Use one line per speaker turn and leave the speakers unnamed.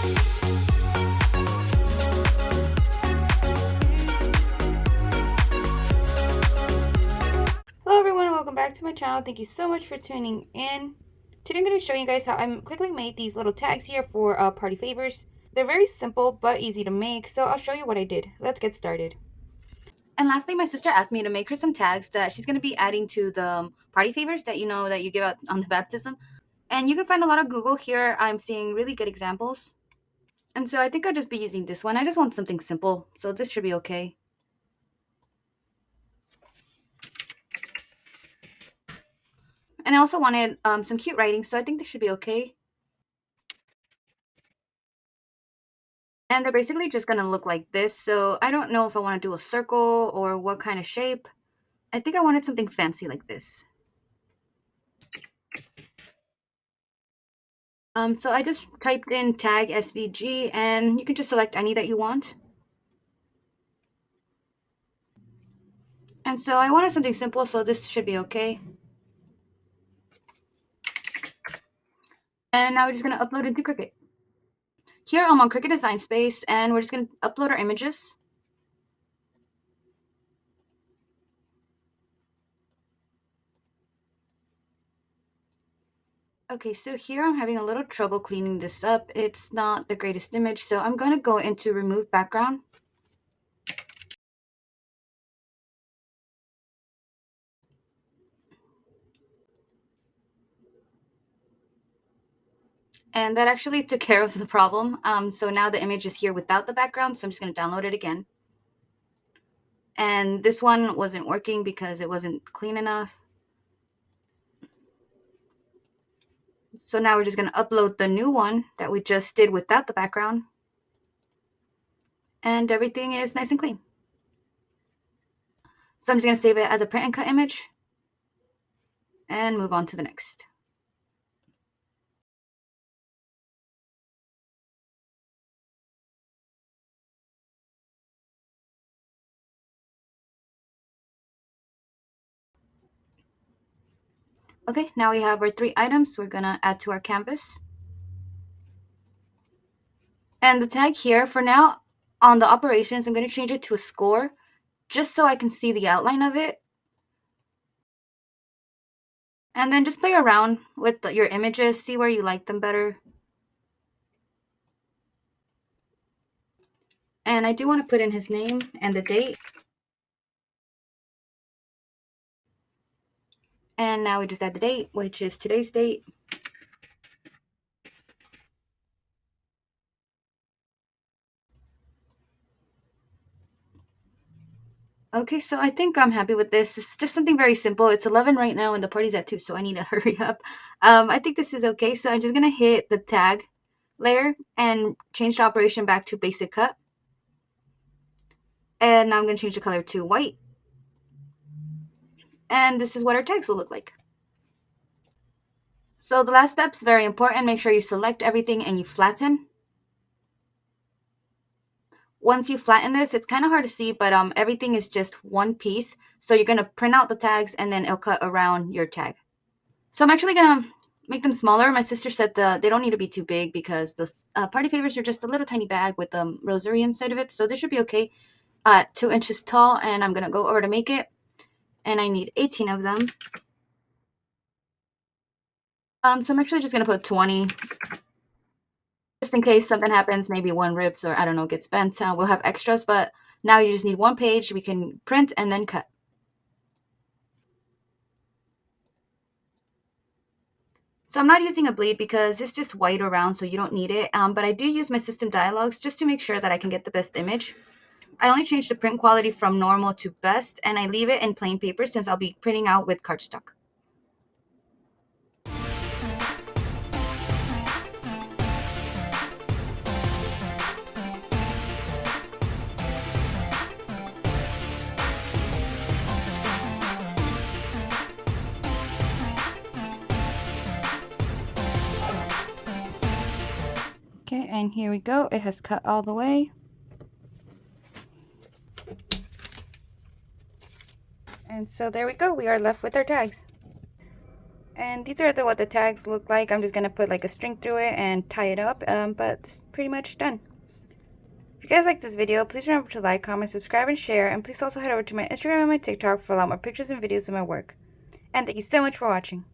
Hello everyone and welcome back to my channel. Thank you so much for tuning in. Today I'm going to show you guys how I quickly made these little tags here for party favors. They're very simple but easy to make, so I'll show you what I did. Let's get started. And lastly, my sister asked me to make her some tags that she's going to be adding to the party favors that you know that you give out on the baptism. And you can find a lot of Google here. I'm seeing really good examples. And so I think I'll just be using this one. I just want something simple, so this should be okay. And I also wanted some cute writing, so I think this should be okay. And they're basically just going to look like this. So I don't know if I want to do a circle or what kind of shape. I think I wanted something fancy like this. So I just typed in tag SVG and you can just select any that you want. And so I wanted something simple, so this should be okay. And now we're just going to upload into Cricut. Here I'm on Cricut Design Space and we're just going to upload our images. Okay, so here I'm having a little trouble cleaning this up. It's not the greatest image, so I'm going to go into remove background. And that actually took care of the problem. So now the image is here without the background, so I'm just going to download it again. And this one wasn't working because it wasn't clean enough. So now we're just going to upload the new one that we just did without the background. And everything is nice and clean. So I'm just going to save it as a print and cut image and move on to the next. Okay, now we have our 3 items we're going to add to our canvas. And the tag here, for now, on the operations, I'm going to change it to a score just so I can see the outline of it. And then just play around with your images, see where you like them better. And I do want to put in his name and the date. And now we just add the date, which is today's date. Okay, so I think I'm happy with this. It's just something very simple. It's 11 right now and the party's at 2, so I need to hurry up. I think this is okay. So I'm just going to hit the tag layer and change the operation back to basic cut. And now I'm going to change the color to white. And this is what our tags will look like. So the last step's very important. Make sure you select everything and you flatten. Once you flatten this, it's kind of hard to see, but everything is just one piece. So you're going to print out the tags and then it'll cut around your tag. So I'm actually going to make them smaller. My sister said they don't need to be too big because the party favors are just a little tiny bag with a rosary inside of it. So this should be okay. 2 inches tall, and I'm going to go over to make it. And I need 18 of them. So I'm actually just going to put 20. Just in case something happens, maybe one rips or I don't know, gets bent. We'll have extras, but now you just need 1 page. We can print and then cut. So I'm not using a bleed because it's just white around, so you don't need it. But I do use my system dialogues just to make sure that I can get the best image. I only change the print quality from normal to best, and I leave it in plain paper since I'll be printing out with cardstock. Okay, and here we go. It has cut all the way. And so there we go. We are left with our tags. And these are what the tags look like. I'm just going to put like a string through it and tie it up, but it's pretty much done. If you guys like this video, please remember to like, comment, subscribe, and share. And please also head over to my Instagram and my TikTok for a lot more pictures and videos of my work. And thank you so much for watching.